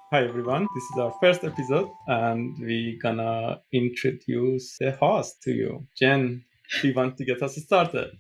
Hi everyone, this is our first episode and we're gonna introduce the host to you. Jen, do you want to get us started?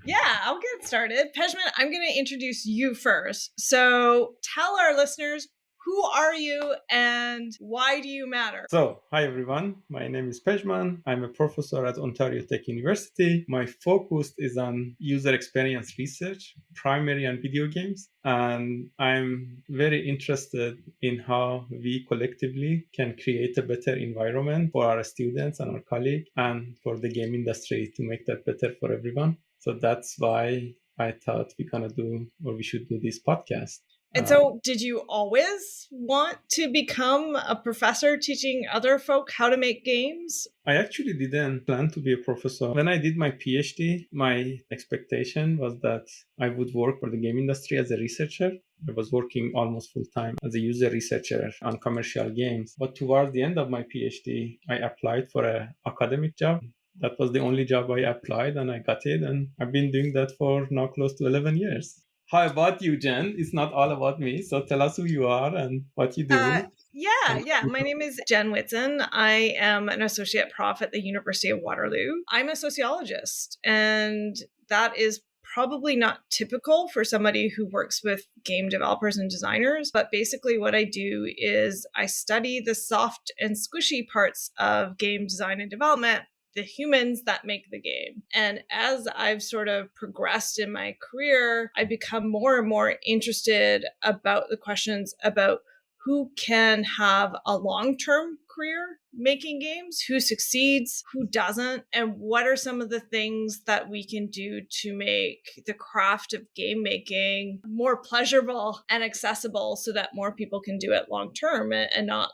Yeah, I'll get started. Pejman, I'm going to introduce you first. So tell our listeners, who are you and why do you matter? So, hi everyone, my name is Pejman. I'm a professor at Ontario Tech University. My focus is on user experience research, primarily on video games, and I'm very interested in how we collectively can create a better environment for our students and our colleagues and for the game industry to make that better for everyone. So that's why I thought we should do this podcast. And so, did you always want to become a professor teaching other folk how to make games? I actually didn't plan to be a professor. When I did my PhD, my expectation was that I would work for the game industry as a researcher. I was working almost full time as a user researcher on commercial games. But towards the end of my PhD, I applied for an academic job. That was the only job I applied and I got it. And I've been doing that for now close to 11 years. How about you, Jen? It's not all about me. So tell us who you are and what you Uh, do. yeah. My name is Jen Whitson. I am an associate prof at the University of Waterloo. I'm a sociologist, and that is probably not typical for somebody who works with game developers and designers. But basically, what I do is I study the soft and squishy parts of game design and development, the humans that make the game. And as I've sort of progressed in my career, I become more and more interested about the questions about who can have a long-term career making games, who succeeds, who doesn't, and what are some of the things that we can do to make the craft of game making more pleasurable and accessible so that more people can do it long term and not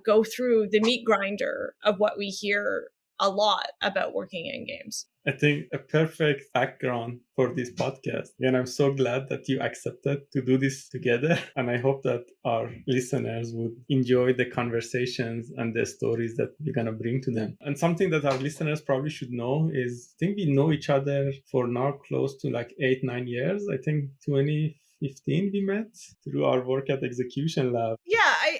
go through the meat grinder of what we hear a lot about working in games. I think a perfect background for this podcast. And I'm so glad that you accepted to do this together. And I hope that our listeners would enjoy the conversations and the stories that we're going to bring to them. And something that our listeners probably should know is I think we know each other for now close to like 8, 9 years. I think 2015 we met through our work at Execution Lab. Yeah,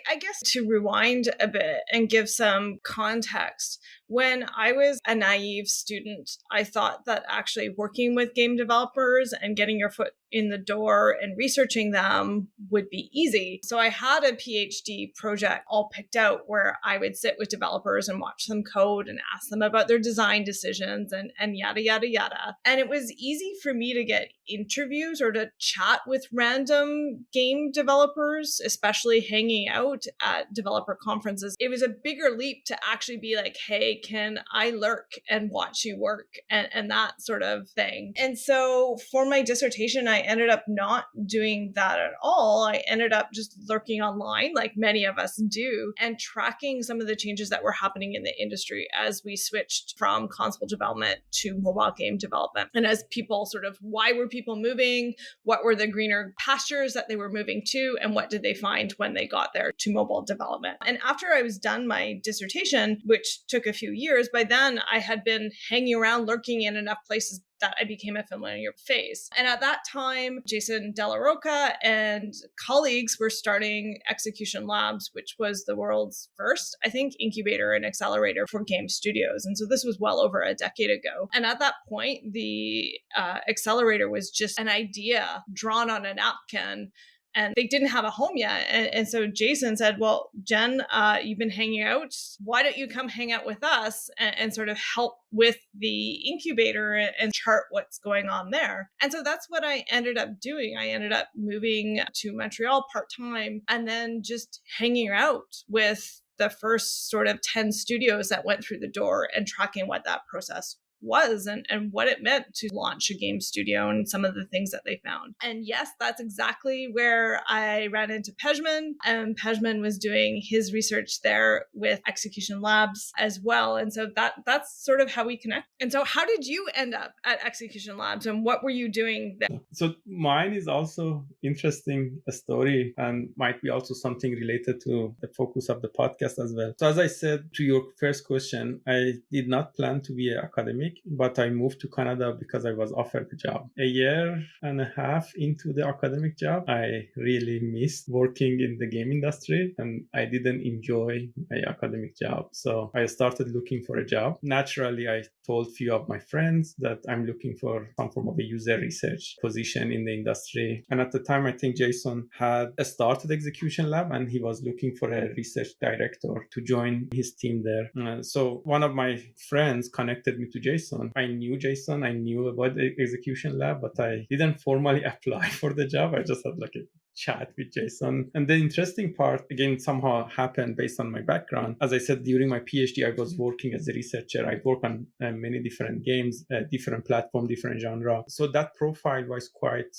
I guess to rewind a bit and give some context, when I was a naive student, I thought that actually working with game developers and getting your foot in the door and researching them would be easy. So I had a PhD project all picked out where I would sit with developers and watch them code and ask them about their design decisions and yada, yada, yada. And it was easy for me to get interviews or to chat with random game developers, especially hanging out at developer conferences. It was a bigger leap to actually be like, hey, can I lurk and watch you work and that sort of thing. And so for my dissertation, I ended up not doing that at all. I ended up just lurking online, like many of us do, and tracking some of the changes that were happening in the industry as we switched from console development to mobile game development. And as people sort of, why were people moving? What were the greener pastures that they were moving to? And what did they find when they got there to mobile development? And after I was done my dissertation, which took a few years, by then I had been hanging around, lurking in enough places that I became a familiar face. And at that time, Jason Della Rocca and colleagues were starting Execution Labs, which was the world's first, I think, incubator and accelerator for game studios. And so this was well over a decade ago. And at that point, the accelerator was just an idea drawn on a napkin and they didn't have a home yet. And so Jason said, well, Jen, you've been hanging out. Why don't you come hang out with us and sort of help with the incubator and chart what's going on there? And so that's what I ended up doing. I ended up moving to Montreal part-time and then just hanging out with the first sort of 10 studios that went through the door and tracking what that process was and what it meant to launch a game studio and some of the things that they found. And yes, that's exactly where I ran into Pejman, and Pejman was doing his research there with Execution Labs as well. And so that's sort of how we connect. And so how did you end up at Execution Labs and what were you doing there? So mine is also interesting story and might be also something related to the focus of the podcast as well. So as I said to your first question, I did not plan to be an academic. academic, but I moved to Canada because I was offered a job. A year and a half into the academic job, I really missed working in the game industry and I didn't enjoy my academic job. So I started looking for a job. Naturally, I told few of my friends that I'm looking for some form of a user research position in the industry. And at the time, I think Jason had started Execution Lab and he was looking for a research director to join his team there. So one of my friends connected me to Jason. I knew Jason, I knew about the Execution Lab, but I didn't formally apply for the job. I just had like a chat with Jason. And the interesting part, again, somehow happened based on my background. As I said, during my PhD, I was working as a researcher. I work on many different games, different platform, different genre. So that profile was quite,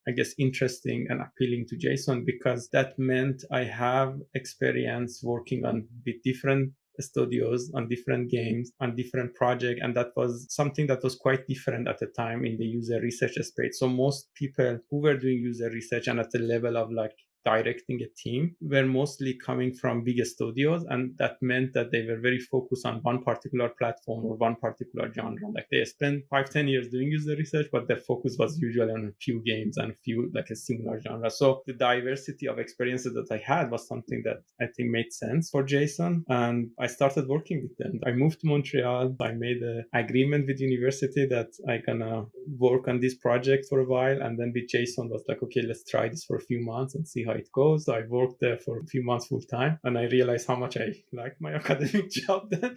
I guess, interesting and appealing to Jason because that meant I have experience working on with different studios on different games on different projects, and that was something that was quite different at the time in the user research space. So most people who were doing user research and at the level of like directing a team were mostly coming from bigger studios, and that meant that they were very focused on one particular platform or one particular genre. Like they spent 5-10 years doing user research, but their focus was usually on a few games and a few like a similar genre. So the diversity of experiences that I had was something that I think made sense for Jason, and I started working with them. I moved to Montreal. I made an agreement with university that I gonna work on this project for a while, and then with Jason was like, okay, let's try this for a few months and see how it goes. So I worked there for a few months full time, and I realized how much I liked my academic job then.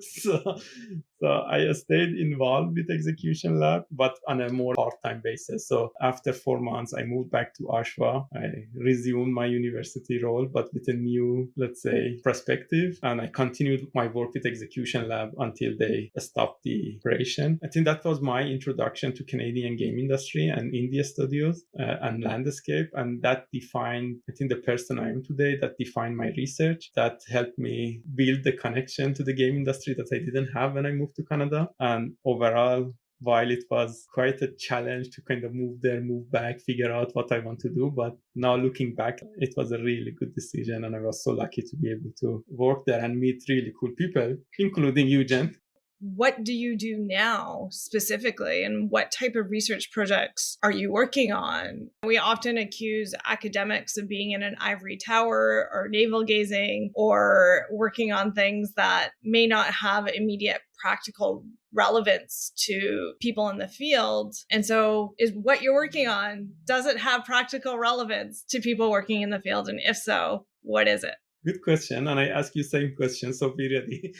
so I stayed involved with Execution Lab, but on a more part-time basis. So after 4 months, I moved back to Oshawa. I resumed my university role, but with a new, let's say, perspective. And I continued my work with Execution Lab until they stopped the operation. I think that was my introduction to Canadian game industry and India studios and landscape. And that defined, I think, the person I am today, that defined my research, that helped me build the connection to the game industry that I didn't have when I moved to Canada. And overall, while it was quite a challenge to kind of move there, move back, figure out what I want to do. But now looking back, it was a really good decision. And I was so lucky to be able to work there and meet really cool people, including you, Jen. What do you do now specifically, and what type of research projects are you working on? We often accuse academics of being in an ivory tower or navel gazing or working on things that may not have immediate practical relevance to people in the field. And so is what you're working on, does it have practical relevance to people working in the field? And if so, what is it? Good question. And I ask you same question, so be ready.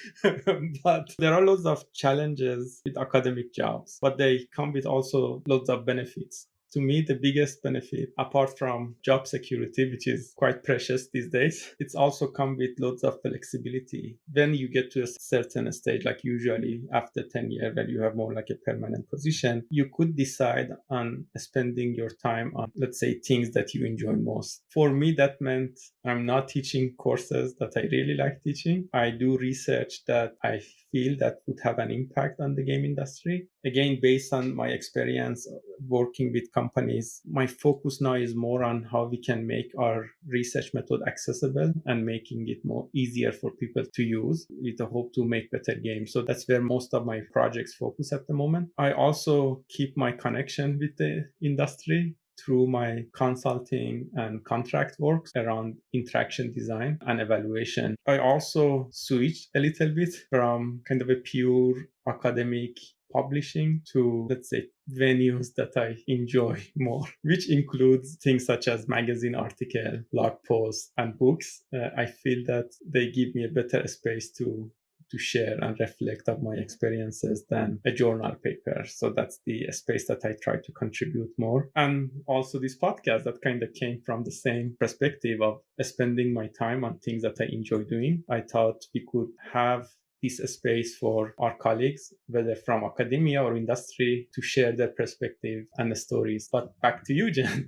But there are lots of challenges with academic jobs, but they come with also lots of benefits. To me, the biggest benefit, apart from job security, which is quite precious these days, it's also come with lots of flexibility. When you get to a certain stage, like usually after 10 years, where you have more like a permanent position, you could decide on spending your time on, let's say, things that you enjoy most. For me, that meant I'm not teaching courses that I really like teaching. I do research that I feel that would have an impact on the game industry. Again, based on my experience working with companies, my focus now is more on how we can make our research method accessible and making it more easier for people to use with the hope to make better games. So that's where most of my projects focus at the moment. I also keep my connection with the industry through my consulting and contract work around interaction design and evaluation. I also switched a little bit from kind of a pure academic publishing to, let's say, venues that I enjoy more, which includes things such as magazine article, blog posts, and books. I feel that they give me a better space to share and reflect of my experiences than a journal paper. So that's the space that I try to contribute more. And also this podcast that kind of came from the same perspective of spending my time on things that I enjoy doing. I thought we could have this space for our colleagues, whether from academia or industry, to share their perspective and the stories. But back to you, Jen.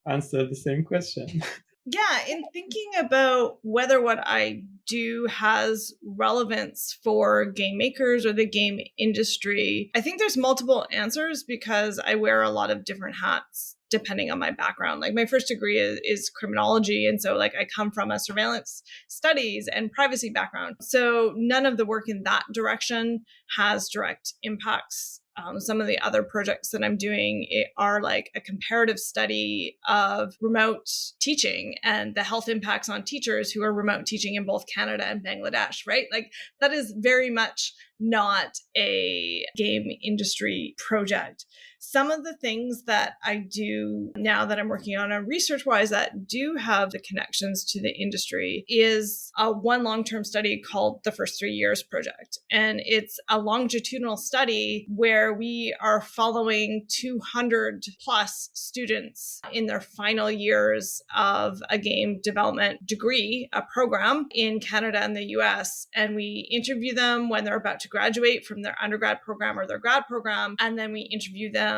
Answer the same question. Yeah, in thinking about whether what I do has relevance for game makers or the game industry, I think there's multiple answers because I wear a lot of different hats depending on my background. Like my first degree is criminology. And so like I come from a surveillance studies and privacy background. So none of the work in that direction has direct impacts. Some of the other projects that I'm doing are like a comparative study of remote teaching and the health impacts on teachers who are remote teaching in both Canada and Bangladesh, right? Like that is very much not a game industry project. Some of the things that I do now that I'm working on research wise that do have the connections to the industry is one long-term study called the First 3 Years Project. And it's a longitudinal study where we are following 200 plus students in their final years of a game development degree, a program in Canada and the US. And we interview them when they're about to graduate from their undergrad program or their grad program. And then we interview them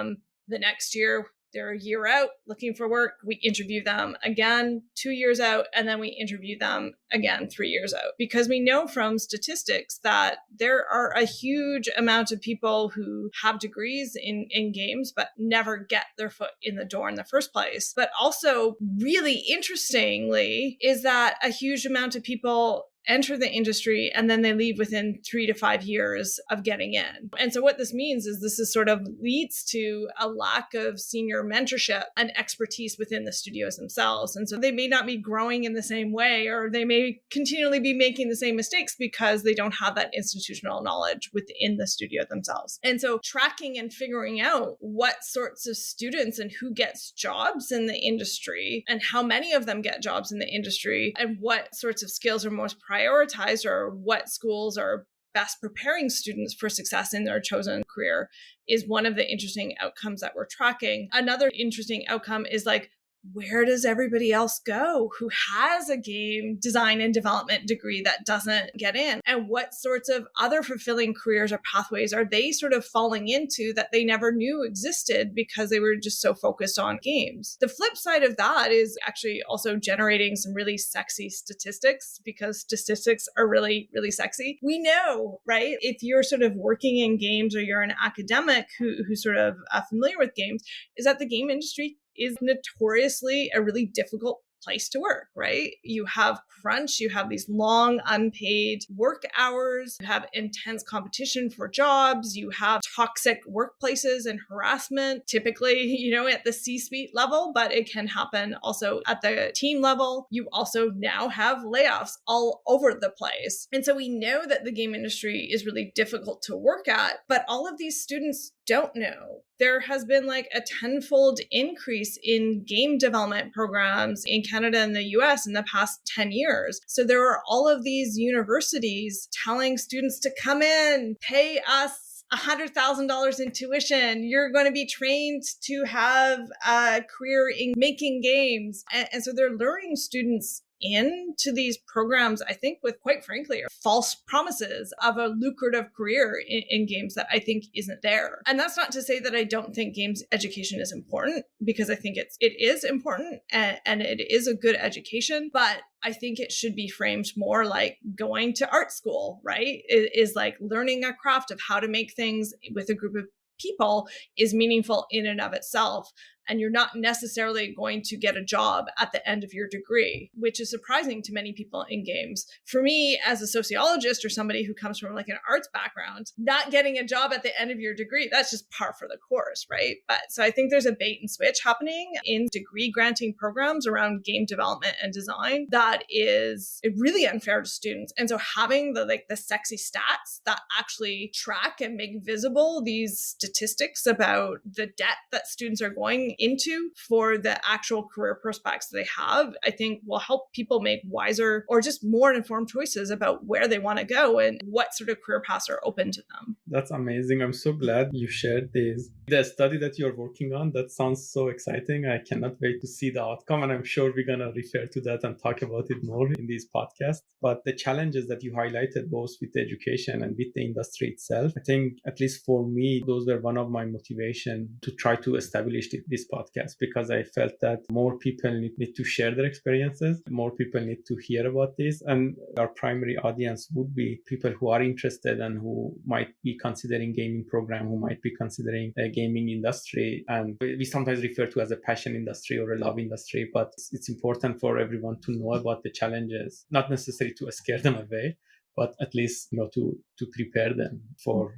the next year. They're a year out looking for work. We interview them again 2 years out, and then we interview them again 3 years out. Because we know from statistics that there are a huge amount of people who have degrees in games, but never get their foot in the door in the first place. But also, really interestingly, is that a huge amount of people enter the industry and then they leave within 3 to 5 years of getting in. And so what this means is this is sort of leads to a lack of senior mentorship and expertise within the studios themselves. And so they may not be growing in the same way, or they may continually be making the same mistakes because they don't have that institutional knowledge within the studio themselves. And so tracking and figuring out what sorts of students and who gets jobs in the industry and how many of them get jobs in the industry and what sorts of skills are most prioritized or what schools are best preparing students for success in their chosen career is one of the interesting outcomes that we're tracking. Another interesting outcome is like, where does everybody else go who has a game design and development degree that doesn't get in? And what sorts of other fulfilling careers or pathways are they sort of falling into that they never knew existed because they were just so focused on games? The flip side of that is actually also generating some really sexy statistics because statistics are really, really sexy. We know, right? If you're sort of working in games or you're an academic who's sort of familiar with games, is that the game industry is notoriously a really difficult place to work, right? You have crunch, you have these long unpaid work hours, you have intense competition for jobs, you have toxic workplaces and harassment, typically, at the C-suite level, but it can happen also at the team level. You also now have layoffs all over the place. And so we know that the game industry is really difficult to work at, but all of these students don't know. There has been like a tenfold increase in game development programs in Canada and the US in the past 10 years. So there are all of these universities telling students to come in, pay us $100,000 in tuition. You're going to be trained to have a career in making games. And so they're luring students into these programs, I think, with quite frankly, false promises of a lucrative career in games that I think isn't there. And that's not to say that I don't think games education is important, because I think it is important and it is a good education, but I think it should be framed more like going to art school, right? It is like learning a craft of how to make things with a group of people is meaningful in and of itself. And you're not necessarily going to get a job at the end of your degree, which is surprising to many people in games. For me, as a sociologist or somebody who comes from like an arts background, not getting a job at the end of your degree, that's just par for the course, right? But so I think there's a bait and switch happening in degree granting programs around game development and design that is really unfair to students. And so having the sexy stats that actually track and make visible these statistics about the debt that students are going into for the actual career prospects they have, I think will help people make wiser or just more informed choices about where they want to go and what sort of career paths are open to them. That's amazing. I'm so glad you shared this. The study that you're working on, that sounds so exciting. I cannot wait to see the outcome. And I'm sure we're going to refer to that and talk about it more in these podcasts. But the challenges that you highlighted, both with the education and with the industry itself, I think, at least for me, those were one of my motivation to try to establish this this podcast because I felt that more people need to share their experiences, more people need to hear about this, and our primary audience would be people who are interested and who might be considering gaming program, who might be considering a gaming industry. And we sometimes refer to as a passion industry or a love industry, but it's important for everyone to know about the challenges, not necessarily to scare them away, but at least to prepare them for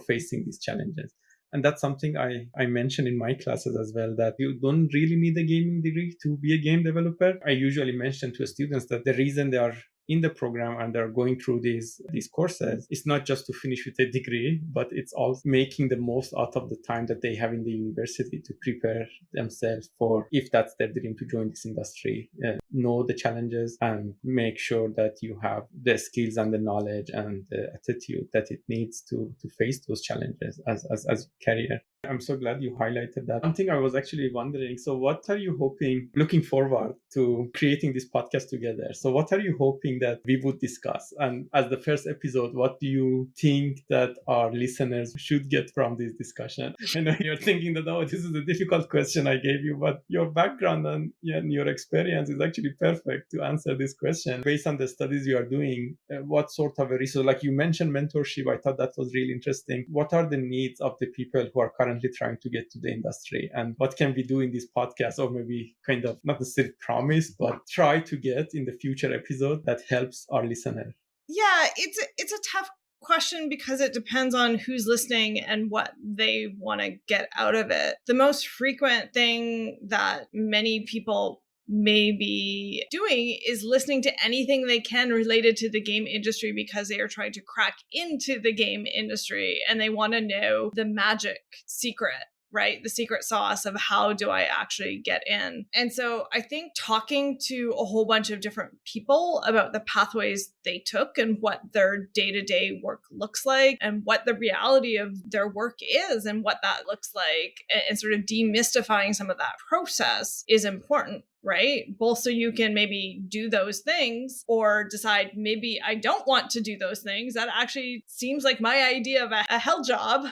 facing these challenges. And that's something I mention in my classes as well, that you don't really need a gaming degree to be a game developer. I usually mention to students that the reason they are in the program and they're going through these courses, it's not just to finish with a degree, but it's also making the most out of the time that they have in the university to prepare themselves for, if that's their dream, to join this industry, know the challenges and make sure that you have the skills and the knowledge and the attitude that it needs to face those challenges as career. I'm so glad you highlighted that. One thing I was actually wondering, so what are you hoping, looking forward to creating this podcast together? So what are you hoping that we would discuss? And as the first episode, what do you think that our listeners should get from this discussion? I know you're thinking that, oh, this is a difficult question I gave you, but your background and your experience is actually perfect to answer this question. Based on the studies you are doing, what sort of a resource, like you mentioned mentorship, I thought that was really interesting. What are the needs of the people who are currently trying to get to the industry, and what can we do in this podcast, or maybe kind of not necessarily promise, but try to get in the future episode that helps our listener? Yeah, it's a tough question because it depends on who's listening and what they want to get out of it. The most frequent thing that many people may be doing is listening to anything they can related to the game industry because they are trying to crack into the game industry and they want to know the magic secret, right? The secret sauce of how do I actually get in. And so I think talking to a whole bunch of different people about the pathways they took and what their day-to-day work looks like and what the reality of their work is and what that looks like, and sort of demystifying some of that process is important, right? Both so you can maybe do those things or decide maybe I don't want to do those things. That actually seems like my idea of a hell job.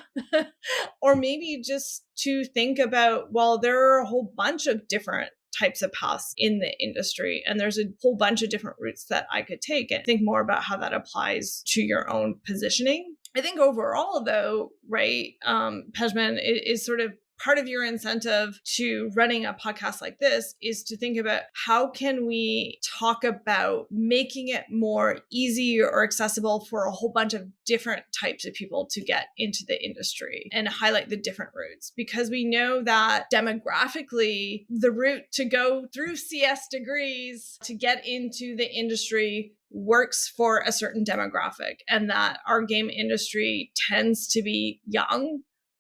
Or maybe just to think about, well, there are a whole bunch of different types of paths in the industry, and there's a whole bunch of different routes that I could take, and think more about how that applies to your own positioning. I think overall, though, right, Pejman, is sort of part of your incentive to running a podcast like this is to think about how can we talk about making it more easy or accessible for a whole bunch of different types of people to get into the industry and highlight the different routes, because we know that demographically the route to go through CS degrees to get into the industry works for a certain demographic, and that our game industry tends to be young,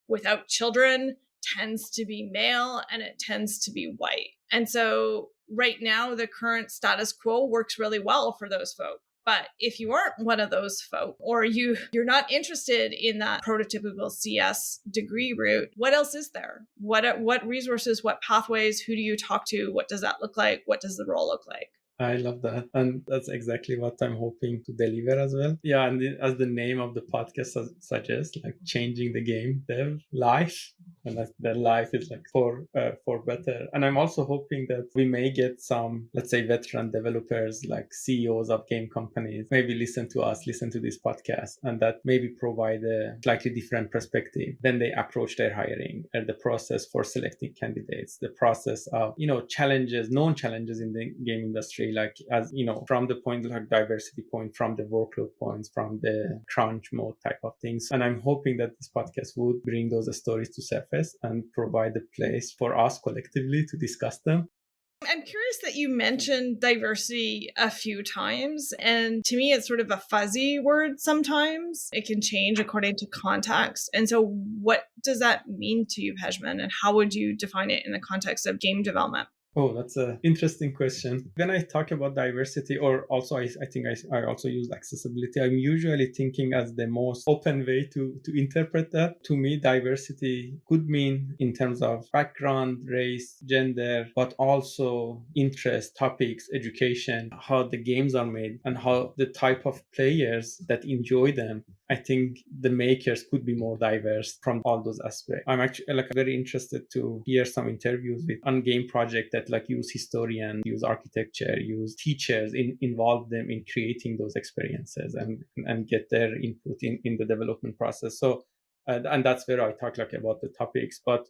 without children, tends to be male, and it tends to be white. And so right now, the current status quo works really well for those folk. But if you aren't one of those folk, or you're not interested in that prototypical CS degree route, what else is there? What resources, what pathways, who do you talk to? What does that look like? What does the role look like? I love that. And that's exactly what I'm hoping to deliver as well. Yeah, and as the name of the podcast suggests, like changing the game dev life. And that life is like for better. And I'm also hoping that we may get some, let's say, veteran developers, like CEOs of game companies, maybe listen to us, listen to this podcast, and that maybe provide a slightly different perspective. Then they approach their hiring, the process for selecting candidates, the process of, challenges, known challenges in the game industry, like, as from the point, like diversity point, from the workload points, from the crunch mode type of things. And I'm hoping that this podcast would bring those stories to surface and provide a place for us collectively to discuss them. I'm curious that you mentioned diversity a few times, and to me it's sort of a fuzzy word sometimes. It can change according to context. And so what does that mean to you, Pejman, and how would you define it in the context of game development? Oh, that's an interesting question. When I talk about diversity, or also I think I also use accessibility, I'm usually thinking as the most open way to interpret that. To me, diversity could mean in terms of background, race, gender, but also interest, topics, education, how the games are made, and how the type of players that enjoy them. I think the makers could be more diverse from all those aspects. I'm actually like very interested to hear some interviews with on game project that like use historians, use architecture, use teachers, involve them in creating those experiences and get their input in the development process. So and that's where I talk like about the topics, but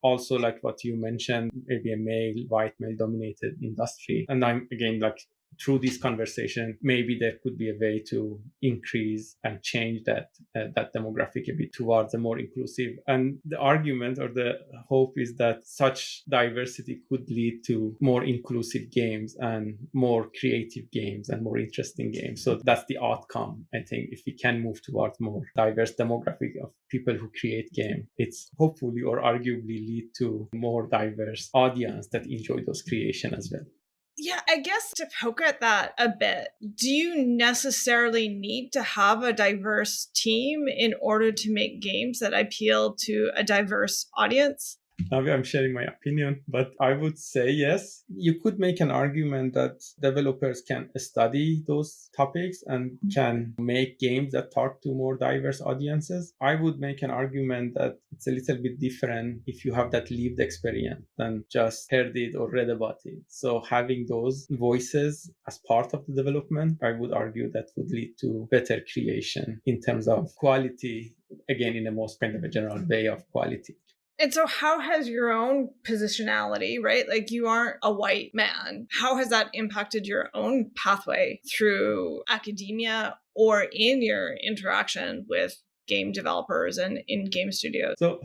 also like what you mentioned, maybe a white male dominated industry. And I'm again like through this conversation, maybe there could be a way to increase and change that demographic a bit towards a more inclusive. And the argument or the hope is that such diversity could lead to more inclusive games and more creative games and more interesting games. So that's the outcome. I think if we can move towards more diverse demographic of people who create game, it's hopefully or arguably lead to more diverse audience that enjoy those creation as well. Yeah, I guess to poke at that a bit, do you necessarily need to have a diverse team in order to make games that appeal to a diverse audience? Now I'm sharing my opinion, but I would say yes. You could make an argument that developers can study those topics and can make games that talk to more diverse audiences. I would make an argument that it's a little bit different if you have that lived experience than just heard it or read about it. So having those voices as part of the development, I would argue that would lead to better creation in terms of quality, again, in the most kind of a general way of quality. And so, how has your own positionality, right? Like, you aren't a white man. How has that impacted your own pathway through academia or in your interaction with game developers and in game studios? So,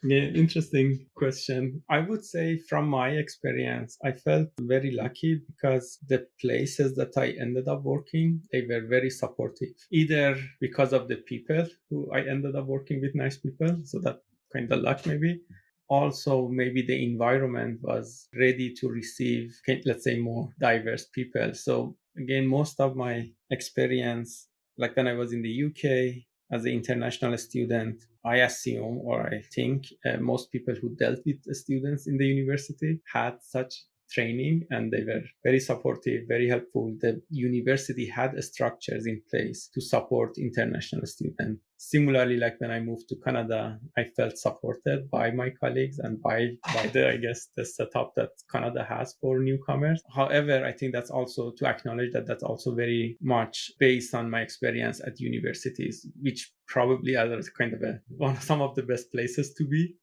yeah, interesting question. I would say from my experience, I felt very lucky because the places that I ended up working, they were very supportive, either because of the people who I ended up working with, nice people. So that kind of luck maybe. Also, maybe the environment was ready to receive, let's say, more diverse people. So again, most of my experience, like when I was in the UK, as an international student, I assume or I think most people who dealt with the students in the university had such training and they were very supportive, very helpful. The university had structures in place to support international students. Similarly, like when I moved to Canada, I felt supported by my colleagues and by the, I guess, the setup that Canada has for newcomers. However, I think that's also to acknowledge that that's also very much based on my experience at universities, which probably are kind of some of the best places to be.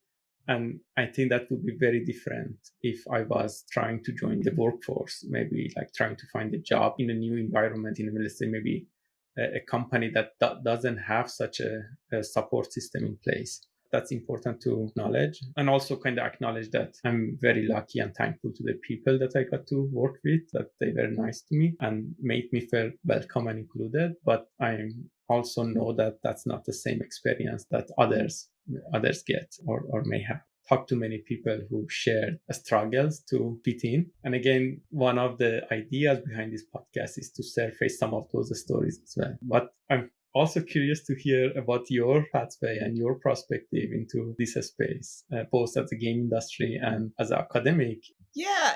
And I think that would be very different if I was trying to join the workforce, maybe like trying to find a job in a new environment, in, let's say, maybe a company that doesn't have such a support system in place. That's important to acknowledge, and also kind of acknowledge that I'm very lucky and thankful to the people that I got to work with, that they were nice to me and made me feel welcome and included. But I also know that that's not the same experience that others get or may have. Talked to many people who shared struggles to fit in. And again, one of the ideas behind this podcast is to surface some of those stories as well. But I'm also curious to hear about your pathway and your perspective into this space, both as a game industry and as an academic. Yeah.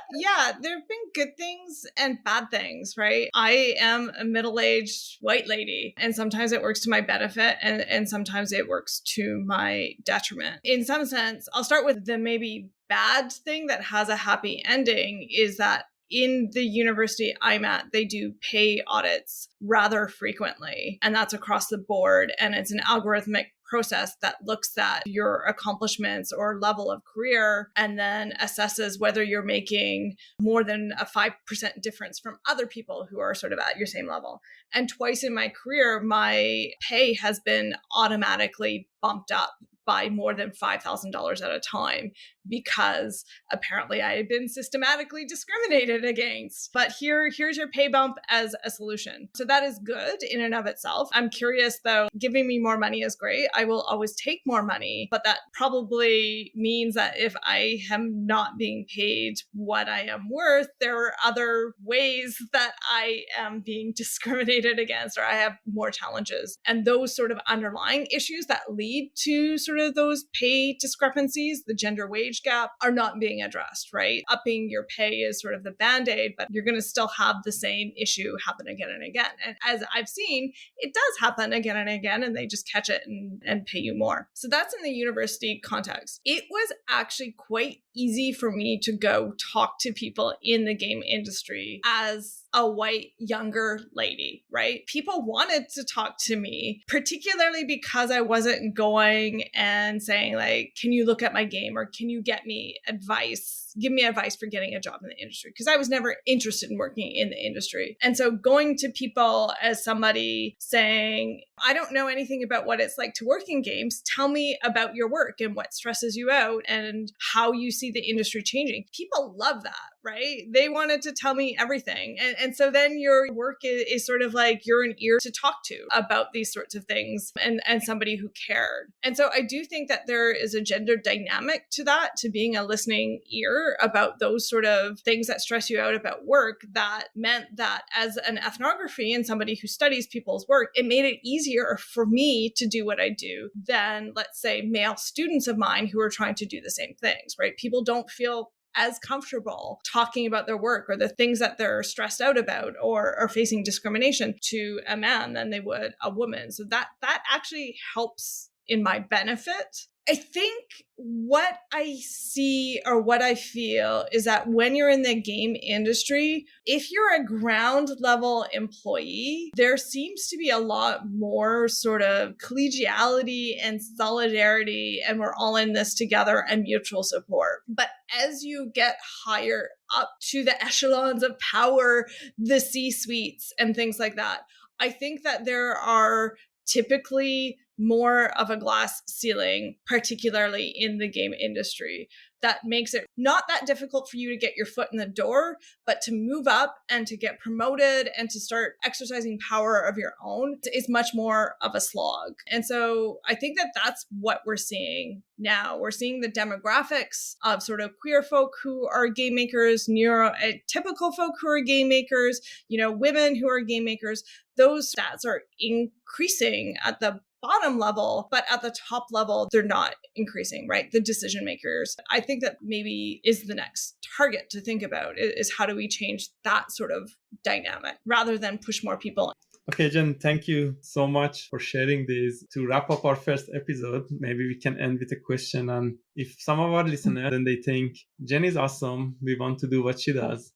There have been good things and bad things, right? I am a middle-aged white lady, and sometimes it works to my benefit and sometimes it works to my detriment. In some sense, I'll start with the maybe bad thing that has a happy ending is that in the university I'm at, they do pay audits rather frequently, and that's across the board. And it's an algorithmic process that looks at your accomplishments or level of career and then assesses whether you're making more than a 5% difference from other people who are sort of at your same level. And twice in my career, my pay has been automatically bumped up by more than $5,000 at a time because apparently I had been systematically discriminated against. But here's your pay bump as a solution. So that is good in and of itself. I'm curious though, giving me more money is great. I will always take more money, but that probably means that if I am not being paid what I am worth, there are other ways that I am being discriminated against or I have more challenges. And those sort of underlying issues that lead to sort sort of those pay discrepancies, the gender wage gap, are not being addressed, right? Upping your pay is sort of the band-aid, but you're going to still have the same issue happen again and again. And as I've seen, it does happen again and again, and they just catch it and pay you more. So that's in the university context. It was actually quite easy for me to go talk to people in the game industry as a white younger lady, right? People wanted to talk to me, particularly because I wasn't going and saying like, can you look at my game, or can you get me advice? Give me advice for getting a job in the industry, because I was never interested in working in the industry. And so going to people as somebody saying, I don't know anything about what it's like to work in games. Tell me about your work and what stresses you out and how you see the industry changing. People love that, right? They wanted to tell me everything. And so then your work is sort of like you're an ear to talk to about these sorts of things, and somebody who cared. And so I do think that there is a gender dynamic to that, to being a listening ear about those sort of things that stress you out about work. That meant that as an ethnography and somebody who studies people's work, it made it easier for me to do what I do than, let's say, male students of mine who are trying to do the same things, right? People don't feel as comfortable talking about their work or the things that they're stressed out about or are facing discrimination to a man than they would a woman. So that actually helps in my benefit. I think what I see or what I feel is that when you're in the game industry, if you're a ground level employee, there seems to be a lot more sort of collegiality and solidarity, and we're all in this together and mutual support. But as you get higher up to the echelons of power, the C-suites and things like that, I think that there are typically more of a glass ceiling, particularly in the game industry, that makes it not that difficult for you to get your foot in the door, but to move up and to get promoted and to start exercising power of your own is much more of a slog. And so I think that that's what we're seeing now. We're seeing the demographics of sort of queer folk who are game makers, neurotypical folk who are game makers, women who are game makers. Those stats are increasing at the bottom level, but at the top level, they're not increasing, right? The decision makers. I think that maybe is the next target to think about is how do we change that sort of dynamic rather than push more people. Okay, Jen, thank you so much for sharing this. To wrap up our first episode, maybe we can end with a question on if some of our listeners, then they think Jen is awesome, we want to do what she does,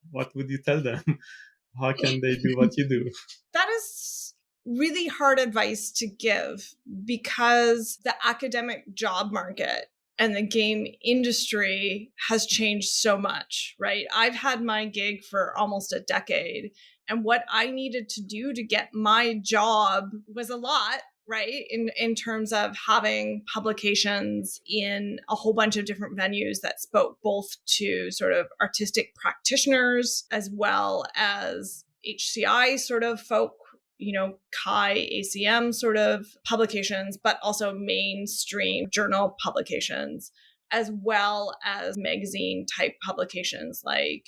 what would you tell them? How can they do what you do? That is really hard advice to give, because the academic job market and the game industry has changed so much, right? I've had my gig for almost a decade, and what I needed to do to get my job was a lot, right? In terms of having publications in a whole bunch of different venues that spoke both to sort of artistic practitioners as well as HCI sort of folk, Chi, ACM sort of publications, but also mainstream journal publications, as well as magazine type publications like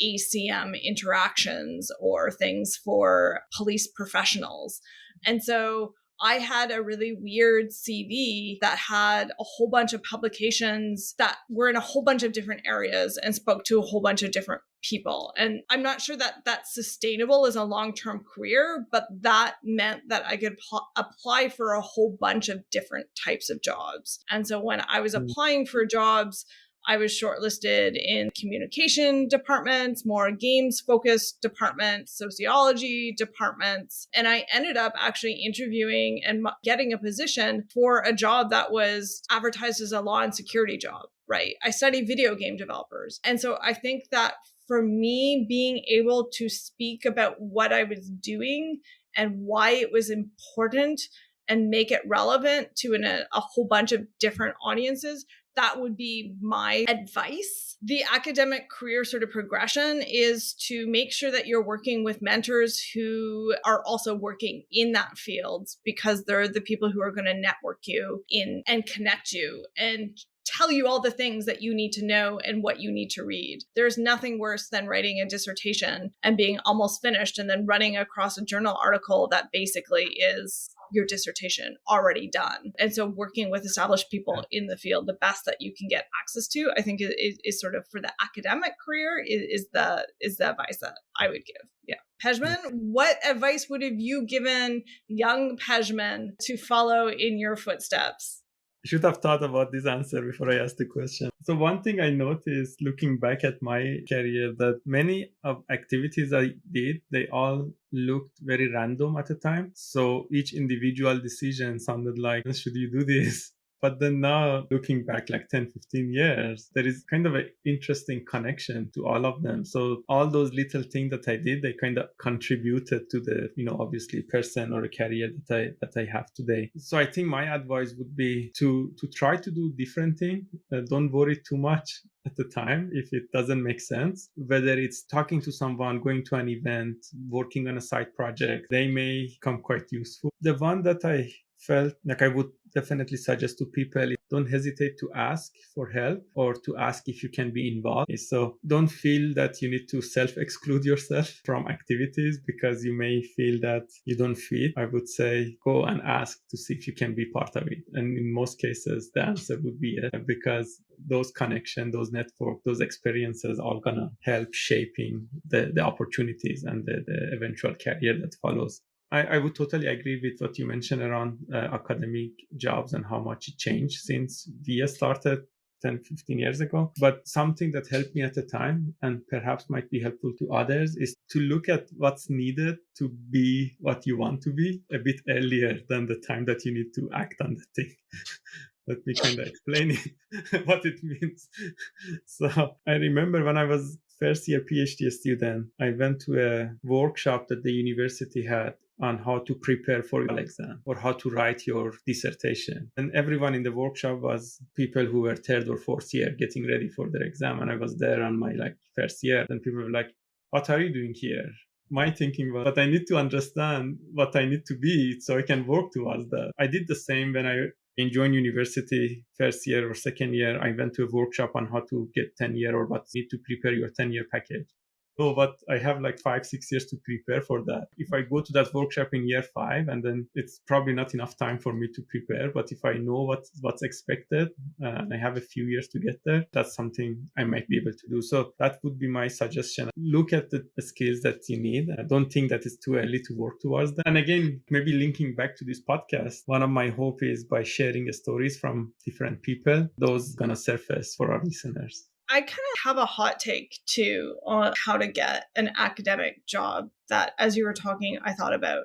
ACM Interactions or things for police professionals. And so I had a really weird CV that had a whole bunch of publications that were in a whole bunch of different areas and spoke to a whole bunch of different people. And I'm not sure that that's sustainable as a long-term career, but that meant that I could apply for a whole bunch of different types of jobs. And so when I was applying for jobs, I was shortlisted in communication departments, more games focused departments, sociology departments. And I ended up actually interviewing and getting a position for a job that was advertised as a law and security job, right? I study video game developers. And so I think that for me, being able to speak about what I was doing and why it was important and make it relevant to a whole bunch of different audiences, that would be my advice. The academic career sort of progression is to make sure that you're working with mentors who are also working in that field, because they're the people who are going to network you in and connect you and tell you all the things that you need to know and what you need to read. There's nothing worse than writing a dissertation and being almost finished and then running across a journal article that basically is your dissertation already done. And so working with established people in the field, the best that you can get access to, I think is sort of for the academic career is the advice that I would give. Yeah. Pejman, what advice would have you given young Pejman to follow in your footsteps? I should have thought about this answer before I asked the question. So one thing I noticed looking back at my career, that many of activities I did, they all looked very random at the time. So each individual decision sounded like, should you do this? But then now looking back like 10, 15 years, there is kind of an interesting connection to all of them. So all those little things that I did, they kind of contributed to the, obviously person or a career that I have today. So I think my advice would be to try to do different things. Don't worry too much at the time if it doesn't make sense. Whether it's talking to someone, going to an event, working on a side project, they may come quite useful. The one that I felt like I would definitely suggest to people, don't hesitate to ask for help or to ask if you can be involved. So don't feel that you need to self-exclude yourself from activities because you may feel that you don't fit. I would say go and ask to see if you can be part of it. And in most cases, the answer would be yes, because those connections, those networks, those experiences are gonna help shaping the opportunities and the eventual career that follows. I would totally agree with what you mentioned around academic jobs and how much it changed since VIA started 10, 15 years ago. But something that helped me at the time and perhaps might be helpful to others is to look at what's needed to be what you want to be a bit earlier than the time that you need to act on the thing. Let me kind of explain it, what it means. So I remember when I was first year PhD student, I went to a workshop that the university had on how to prepare for your exam or how to write your dissertation. And everyone in the workshop was people who were third or fourth year getting ready for their exam. And I was there on my first year, and people were like, what are you doing here? My thinking was, but I need to understand what I need to be so I can work towards that. I did the same when I joined university first year or second year. I went to a workshop on how to get 10-year or what you need to prepare your 10-year package. Oh, but I have 5-6 years to prepare for that. If I go to that workshop in year 5, and then it's probably not enough time for me to prepare. But if I know what's expected and I have a few years to get there, that's something I might be able to do. So that would be my suggestion. Look at the skills that you need. Don't think that it's too early to work towards them. And again, maybe linking back to this podcast, one of my hope is by sharing stories from different people, those going to surface for our listeners. I kind of have a hot take too on how to get an academic job that, as you were talking, I thought about.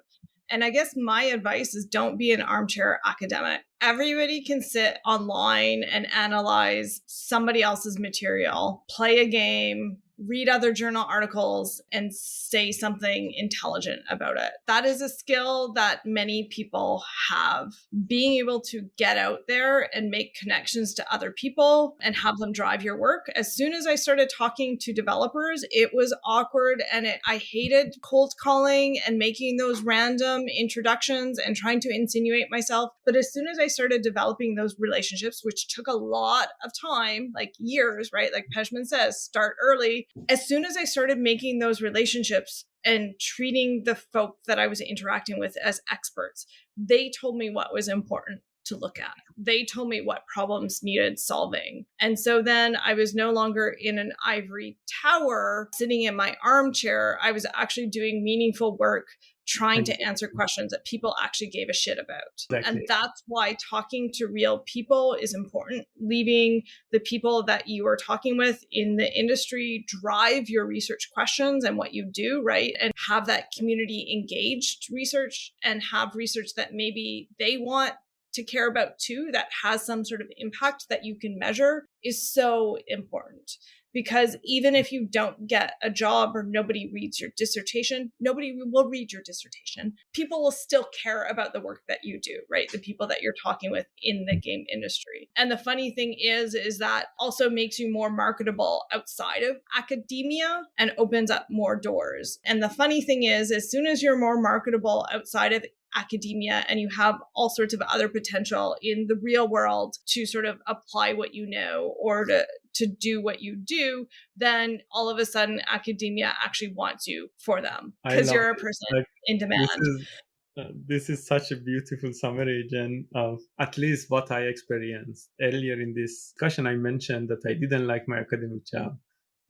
And I guess my advice is don't be an armchair academic. Everybody can sit online and analyze somebody else's material, play a game, read other journal articles, and say something intelligent about it. That is a skill that many people have. Being able to get out there and make connections to other people and have them drive your work. As soon as I started talking to developers, it was awkward, and I hated cold calling and making those random introductions and trying to insinuate myself. But as soon as I started developing those relationships, which took a lot of time, like years, right? Like Pejman says, start early. As soon as I started making those relationships and treating the folk that I was interacting with as experts, they told me what was important to look at. They told me what problems needed solving. And so then I was no longer in an ivory tower sitting in my armchair. I was actually doing meaningful work, trying to answer questions that people actually gave a shit about. Exactly. And that's why talking to real people is important. Leaving the people that you are talking with in the industry drive your research questions and what you do, right? And have that community engaged research and have research that maybe they want to care about too, that has some sort of impact that you can measure, is so important. Because even if you don't get a job or nobody reads your dissertation, nobody will read your dissertation. People will still care about the work that you do, right? The people that you're talking with in the game industry. And the funny thing is that also makes you more marketable outside of academia and opens up more doors. And the funny thing is, as soon as you're more marketable outside of academia and you have all sorts of other potential in the real world to sort of apply what you know or to do what you do, then all of a sudden academia actually wants you for them I because love you're a it. person Like, in this demand. is this is such a beautiful summary, Jen, of at least what I experienced. Earlier in this discussion, I mentioned that I didn't like my academic job.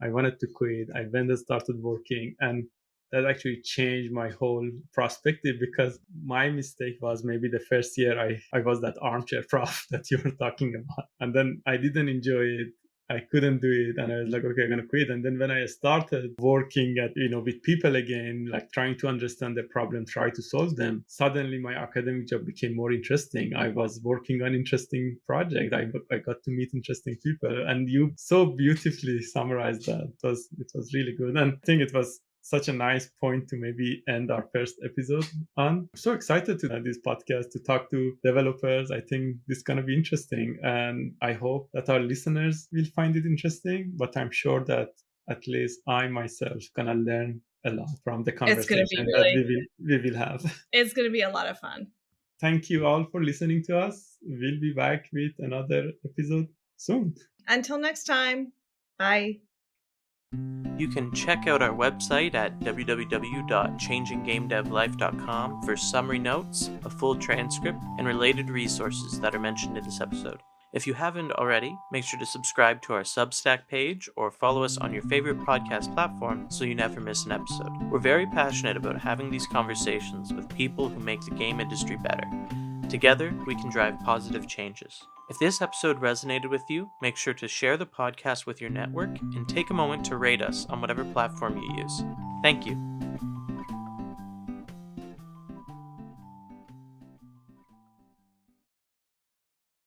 I wanted to quit. I went and started working, and that actually changed my whole perspective because my mistake was maybe the first year I was that armchair prof that you were talking about. And then I didn't enjoy it. I couldn't do it, and I was like, okay, I'm gonna quit. And then when I started working at, with people again, like trying to understand the problem, try to solve them, suddenly my academic job became more interesting. I was working on interesting projects. I got to meet interesting people, and you so beautifully summarized that. It was really good, and I think it was such a nice point to maybe end our first episode on. I'm so excited to this podcast to talk to developers. I think this is going to be interesting, and I hope that our listeners will find it interesting. But I'm sure that at least I myself gonna learn a lot from the It's going to be conversation that really, we will have. it's going to be a lot of fun. Thank you all for listening to us. We'll be back with another episode soon. Until next time, bye. You can check out our website at www.changinggamedevlife.com for summary notes, a full transcript, and related resources that are mentioned in this episode. If you haven't already, make sure to subscribe to our Substack page or follow us on your favorite podcast platform so you never miss an episode. We're very passionate about having these conversations with people who make the game industry better. Together, we can drive positive changes. If this episode resonated with you, make sure to share the podcast with your network and take a moment to rate us on whatever platform you use. Thank you.